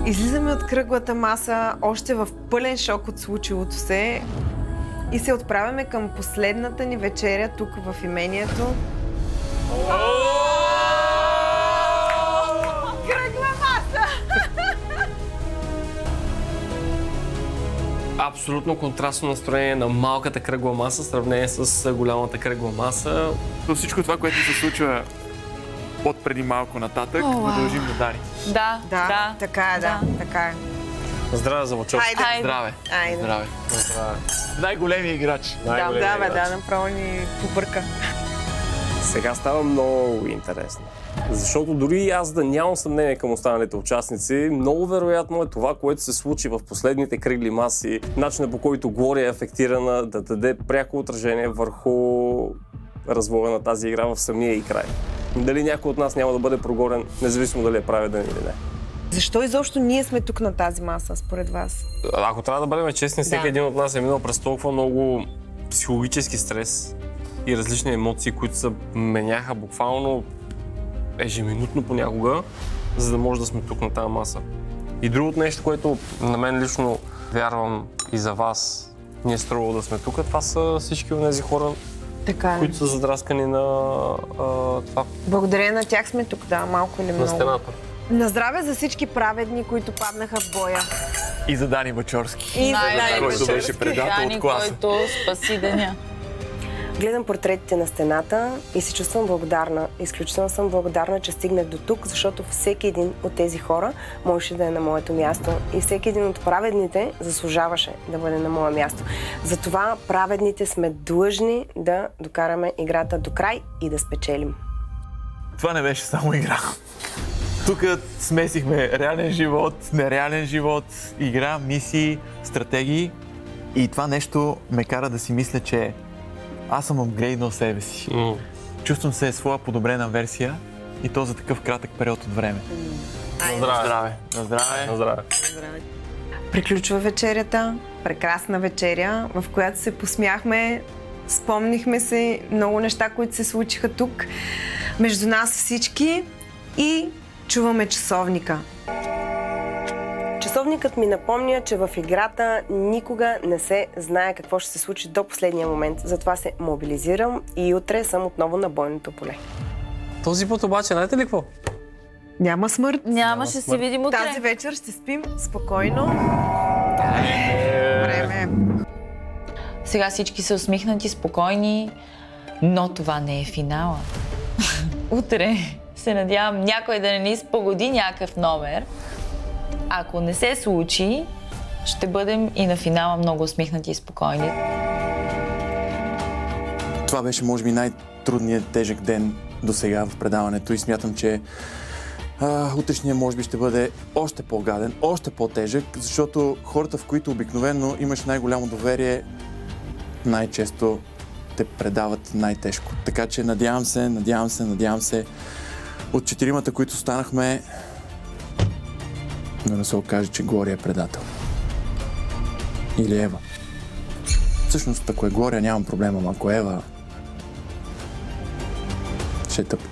Излизаме от кръглата маса, още в пълен шок от случилото се и се отправяме към последната ни вечеря тук в имението. Кръгла маса! Абсолютно контрастно настроение на малката кръгла маса в сравнение с голямата кръгла маса. Всичко това, което се случва от преди малко нататък, го дължим на Дани. Да. Така е, да. Така е. Здраве за Лачовски. Хайде. Здраве. Айде. Здраве. Най-големия играч. Да, направо ни побърка. Сега става много интересно. Защото дори и аз да нямам съмнение към останалите участници, много вероятно е това, което се случи в последните кръгли маси, начинът по който Глория е афектирана, да даде пряко отражение върху развоя на тази игра в самия и край. Дали някой от нас няма да бъде прогорен, независимо дали е праведен или не. Защо изобщо ние сме тук на тази маса, според вас? Ако трябва да бъдем честни, всеки един от нас е минал през толкова много психологически стрес и различни емоции, които се меняха буквално ежеминутно понякога, за да може да сме тук на тази маса. И другото нещо, което на мен лично вярвам и за вас ни е струвало да сме тук, това са всички от тези хора, които са задраскани на това. Благодарение на тях сме тук, да, малко или много. На стената. На здраве за всички праведни, които паднаха в боя. И за Дани Бачорски. И за Дани който беше предател от класа. Който спаси деня. Гледам портретите на стената и се чувствам благодарна. Изключително съм благодарна, че стигнах до тук, защото всеки един от тези хора можеше да е на моето място. И всеки един от праведните заслужаваше да бъде на мое място. Затова праведните сме длъжни да докараме играта до край и да спечелим. Това не беше само игра. Тук смесихме реален живот, нереален живот, игра, мисии, стратегии. И това нещо ме кара да си мисля, че аз съм апгрейднал себе си. Чувствам се своя подобрена версия и то за такъв кратък период от време. На здраве. На здраве. На здраве. Приключва вечерята, прекрасна вечеря, в която се посмяхме, спомнихме се много неща, които се случиха тук, между нас всички и чуваме часовника. Часовникът ми напомня, че в играта никога не се знае какво ще се случи до последния момент. Затова се мобилизирам и утре съм отново на бойното поле. Този път обаче, знаете ли какво? Няма смърт. Няма, ще се видим утре. Тази вечер ще спим спокойно. Време. Сега всички са усмихнати, спокойни, но това не е финала. Утре се надявам някой да не ни спогоди някакъв номер. Ако не се случи, ще бъдем и на финала много усмихнати и спокойни. Това беше, може би, най-трудният тежък ден до сега в предаването и смятам, че утрешния може би ще бъде още по-гаден, още по-тежък, защото хората, в които обикновено имаш най-голямо доверие, най-често те предават най-тежко. Така че надявам се от четиримата, които станахме, да не се окаже, че Глория е предател. Или Ева. Всъщност, ако е Глория, нямам проблема, но ако е Ева, ще е тъпо.